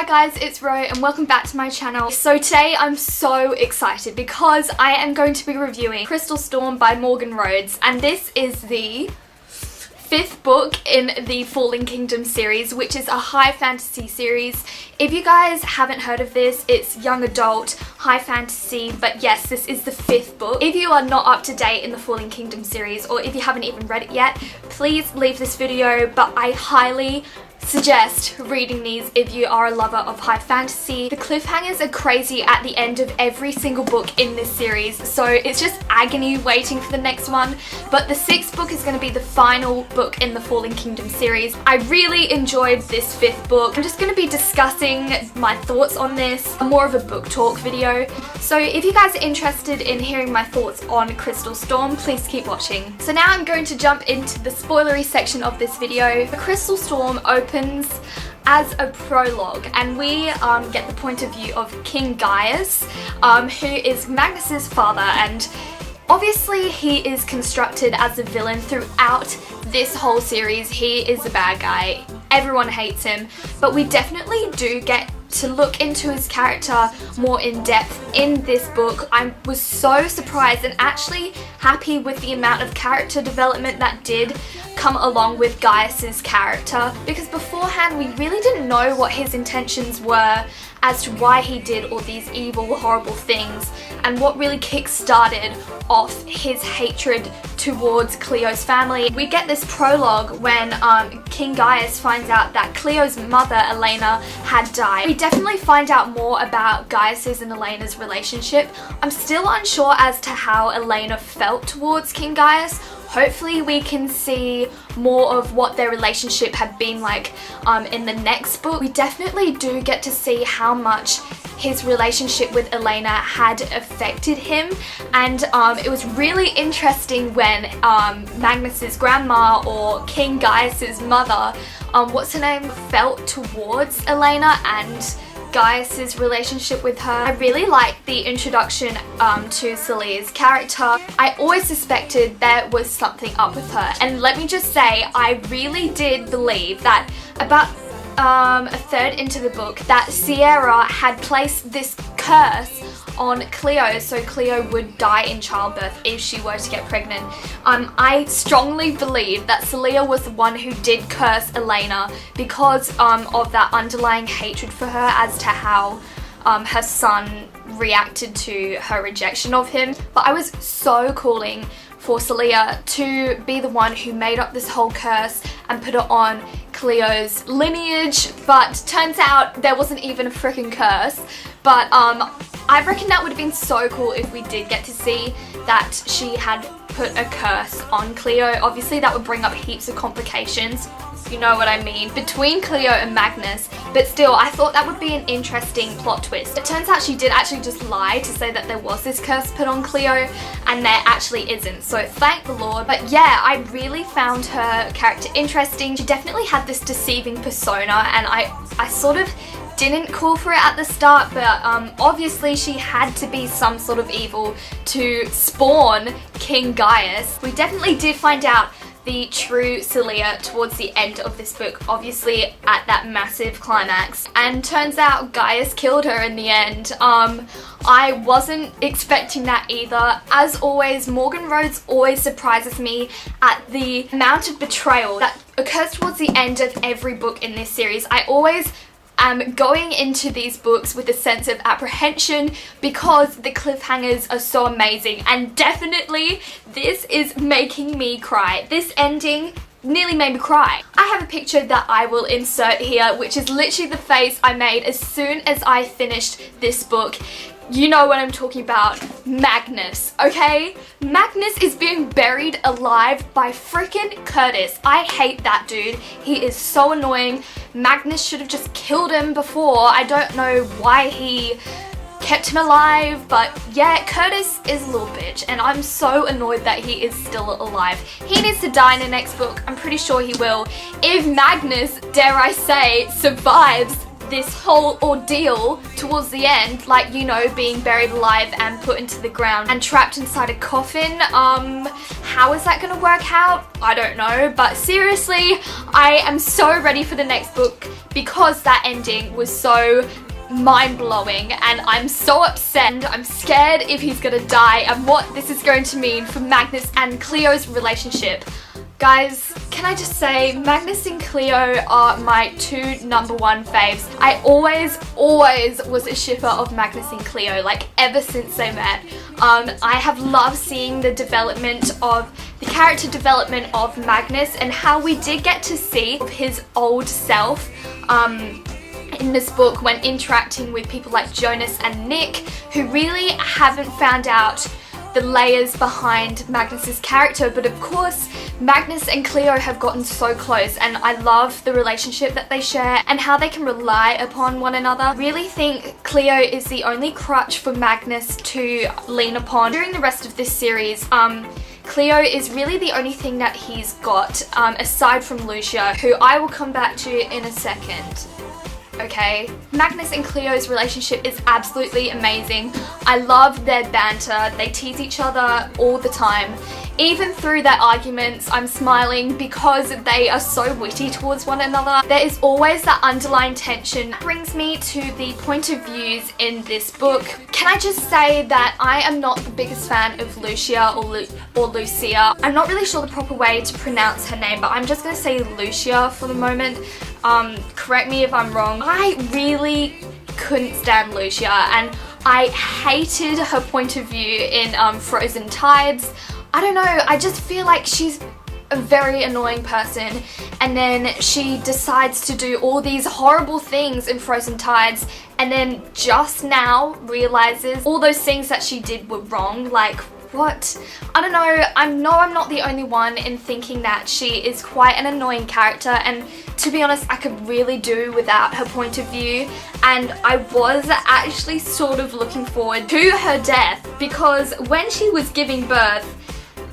Hi guys, it's Ro and welcome back to my channel. So today I'm so excited because I am going to be reviewing Crystal Storm by Morgan Rhodes, and this is the fifth book in the Fallen Kingdom series, which is a high fantasy series. If you guys haven't heard of this, it's young adult, high fantasy, but yes, this is the fifth book. If you are not up to date in the Fallen Kingdom series, or if you haven't even read it yet, please leave this video, but I highly suggest reading these if you are a lover of high fantasy. The cliffhangers are crazy at the end of every single book in this series, so it's just agony waiting for the next one. But the sixth book is going to be the final book in the Fallen Kingdom series. I really enjoyed this fifth book. I'm just going to be discussing my thoughts on this, more of a book talk video. So if you guys are interested in hearing my thoughts on Crystal Storm, please keep watching. So now I'm going to jump into the spoilery section of this video. The Crystal Storm opens as a prologue, and we get the point of view of King Gaius, who is Magnus's father, and obviously he is constructed as a villain throughout this whole series. He is a bad guy, everyone hates him, but we definitely do get to look into his character more in depth in this book. I was so surprised and actually happy with the amount of character development that did come along with Gaius's character, because beforehand we really didn't know what his intentions were as to why he did all these evil, horrible things, and what really kick-started off his hatred towards Cleo's family. We get this prologue when King Gaius finds out that Cleo's mother, Elena, had died. We definitely find out more about Gaius's and Elena's relationship. I'm still unsure as to how Elena felt towards King Gaius. Hopefully we can see more of what their relationship had been like in the next book. We definitely do get to see how much his relationship with Elena had affected him, and it was really interesting when Magnus's grandma, or King Gaius's mother, what's her name, felt towards Elena and Gaius's relationship with her. I really liked the introduction to Celia's character. I always suspected there was something up with her, and let me just say, I really did believe that about a third into the book that Sierra had placed this curse on Cleo so Cleo would die in childbirth if she were to get pregnant. I strongly believe that Celia was the one who did curse Elena because of that underlying hatred for her as to how her son reacted to her rejection of him. But I was so calling for Celia to be the one who made up this whole curse and put it on Cleo's lineage, but turns out there wasn't even a freaking curse. But I reckon that would have been so cool if we did get to see that she had put a curse on Cleo. Obviously that would bring up heaps of complications, you know what I mean, between Cleo and Magnus, but still I thought that would be an interesting plot twist. It turns out she did actually just lie to say that there was this curse put on Cleo, and there actually isn't, so thank the Lord. But yeah, I really found her character interesting. She definitely had this deceiving persona, and I sort of didn't call for it at the start, but obviously she had to be some sort of evil to spawn King Gaius. We definitely did find out the true Celia towards the end of this book, obviously at that massive climax, and turns out Gaius killed her in the end. I wasn't expecting that either. As always, Morgan Rhodes always surprises me at the amount of betrayal that occurs towards the end of every book in this series. I always going into these books with a sense of apprehension because the cliffhangers are so amazing, and definitely this is making me cry. This ending nearly made me cry. I have a picture that I will insert here, which is literally the face I made as soon as I finished this book. You know what I'm talking about. Magnus, okay? Magnus is being buried alive by freaking Curtis. I hate that dude. He is so annoying. Magnus should have just killed him before. I don't know why he kept him alive, but yeah, Curtis is a little bitch, and I'm so annoyed that he is still alive. He needs to die in the next book. I'm pretty sure he will. If Magnus, dare I say, survives this whole ordeal towards the end, like, you know, being buried alive and put into the ground and trapped inside a coffin. How is that gonna work out? I don't know, but seriously, I am so ready for the next book because that ending was so mind-blowing, and I'm so upset. I'm scared if he's gonna die and what this is going to mean for Magnus and Cleo's relationship. Guys, can I just say, Magnus and Cleo are my two #1 faves. I always was a shipper of Magnus and Cleo, like ever since they met. I have loved seeing the character development of Magnus and how we did get to see his old self in this book when interacting with people like Jonas and Nick, who really haven't found out the layers behind Magnus's character. But of course, Magnus and Cleo have gotten so close, and I love the relationship that they share and how they can rely upon one another. I really think Cleo is the only crutch for Magnus to lean upon. During the rest of this series, Cleo is really the only thing that he's got, aside from Lucia, who I will come back to in a second. Okay, Magnus and Cleo's relationship is absolutely amazing. I love their banter. They tease each other all the time. Even through their arguments, I'm smiling because they are so witty towards one another. There is always that underlying tension. That brings me to the point of views in this book. Can I just say that I am not the biggest fan of Lucia or Lucia. I'm not really sure the proper way to pronounce her name, but I'm just going to say Lucia for the moment. Correct me if I'm wrong. I really couldn't stand Lucia, and I hated her point of view in Frozen Tides. I don't know, I just feel like she's a very annoying person, and then she decides to do all these horrible things in Frozen Tides, and then just now realizes all those things that she did were wrong. Like, what? I don't know, I'm not the only one in thinking that she is quite an annoying character, and to be honest, I could really do without her point of view, and I was actually sort of looking forward to her death, because when she was giving birth,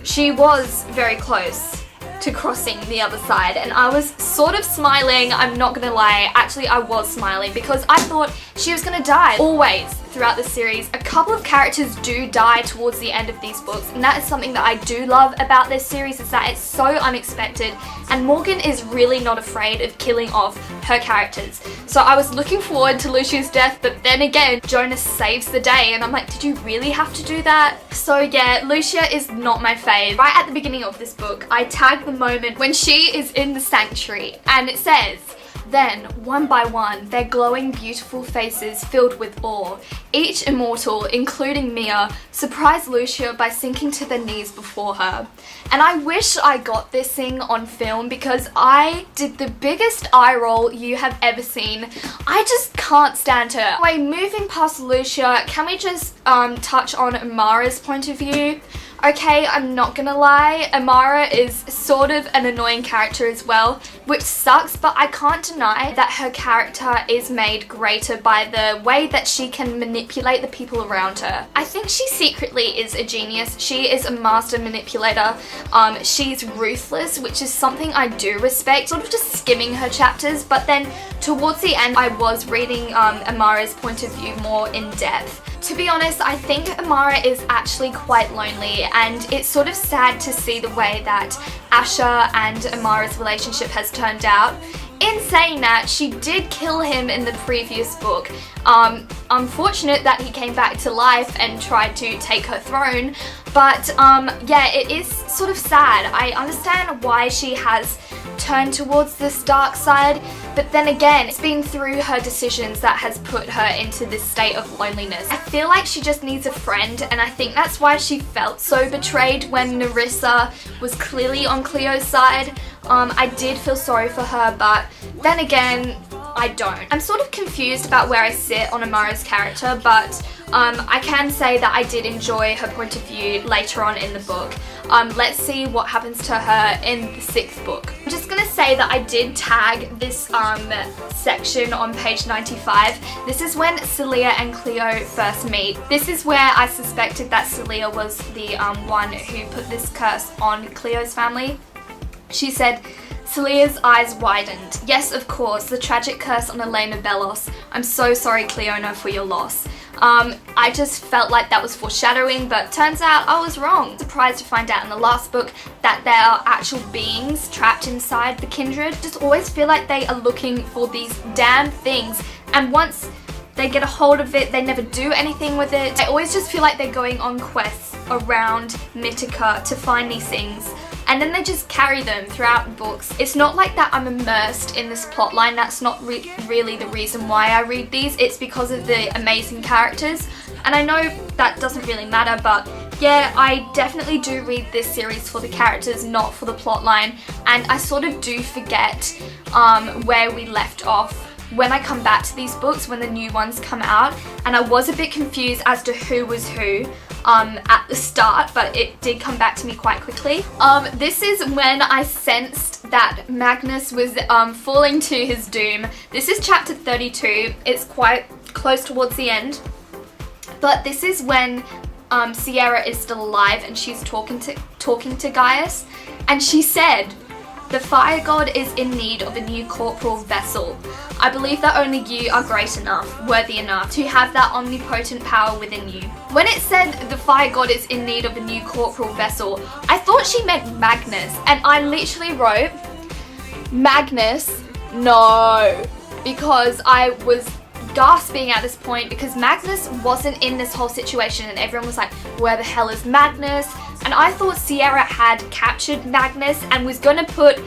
she was very close to crossing the other side, and I was sort of smiling. I'm not gonna lie, actually I was smiling because I thought she was gonna die. Always throughout the series, a couple of characters do die towards the end of these books, and that is something that I do love about this series, is that it's so unexpected, and Morgan is really not afraid of killing off her characters. So I was looking forward to Lucia's death, but then again, Jonas saves the day, and I'm like, did you really have to do that? So yeah, Lucia is not my fave. Right at the beginning of this book, I tagged the moment when she is in the sanctuary, and it says, "Then, one by one, their glowing, beautiful faces filled with awe. Each immortal, including Mia, surprised Lucia by sinking to their knees before her." And I wish I got this thing on film, because I did the biggest eye roll you have ever seen. I just can't stand her. Anyway, moving past Lucia, can we just touch on Amara's point of view? Okay, I'm not gonna lie, Amara is sort of an annoying character as well, which sucks, but I can't deny that her character is made greater by the way that she can manipulate the people around her. I think she secretly is a genius. She is a master manipulator. She's ruthless, which is something I do respect, sort of just skimming her chapters, but then towards the end I was reading Amara's point of view more in depth. To be honest, I think Amara is actually quite lonely, and it's sort of sad to see the way that Asher and Amara's relationship has turned out. In saying that, she did kill him in the previous book. Unfortunate that he came back to life and tried to take her throne, but yeah, it is sort of sad. I understand why she has turned towards this dark side, but then again, it's been through her decisions that has put her into this state of loneliness. I feel like she just needs a friend, and I think that's why she felt so betrayed when Nerissa was clearly on Cleo's side. I did feel sorry for her, but then again, I don't. I'm sort of confused about where I sit on Amara's character, but I can say that I did enjoy her point of view later on in the book. Let's see what happens to her in the 6th book. I'm just gonna say that I did tag this section on page 95. This is when Celia and Cleo first meet. This is where I suspected that Celia was the one who put this curse on Cleo's family. She said, Celia's eyes widened. Yes, of course, the tragic curse on Elena Bellos. I'm so sorry, Cleona, for your loss. I just felt like that was foreshadowing, but turns out I was wrong. Surprised to find out in the last book that there are actual beings trapped inside the Kindred. Just always feel like they are looking for these damn things, and once they get a hold of it, they never do anything with it. I always just feel like they're going on quests around Mythica to find these things, and then they just carry them throughout books. It's not like that I'm immersed in this plotline. That's not really the reason why I read these. It's because of the amazing characters, and I know that doesn't really matter, but yeah, I definitely do read this series for the characters, not for the plotline, and I sort of do forget where we left off when I come back to these books, when the new ones come out, and I was a bit confused as to who was who at the start, but it did come back to me quite quickly. This is when I sensed that Magnus was falling to his doom. This is chapter 32. It's quite close towards the end, but this is when Sierra is still alive and she's talking to Gaius, and she said, "The fire god is in need of a new corporal vessel. I believe that only you are great enough, worthy enough, to have that omnipotent power within you." When it said the fire god is in need of a new corporal vessel, I thought she meant Magnus, and I literally wrote, "Magnus, no," because I was gasping at this point, because Magnus wasn't in this whole situation, and everyone was like, where the hell is Magnus? And I thought Sierra had captured Magnus and was gonna put,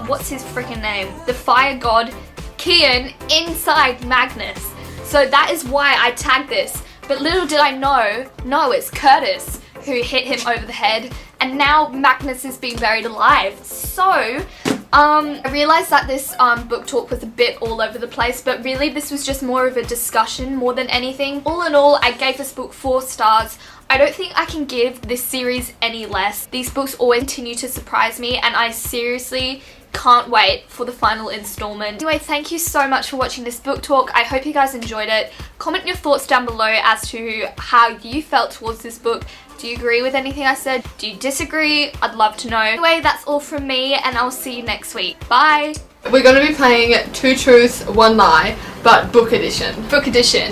what's his freaking name? The fire god, Kian, inside Magnus. So that is why I tagged this. But little did I know, no, it's Curtis who hit him over the head, and now Magnus is being buried alive. So, I realised that this book talk was a bit all over the place, but really this was just more of a discussion more than anything. All in all, I gave this book 4 stars. I don't think I can give this series any less. These books always continue to surprise me, and I seriously can't wait for the final installment. Anyway, thank you so much for watching this book talk. I hope you guys enjoyed it. Comment your thoughts down below as to how you felt towards this book. Do you agree with anything I said? Do you disagree? I'd love to know. Anyway, that's all from me, and I'll see you next week. Bye! We're going to be playing 2 Truths, 1 Lie, but book edition. Book edition.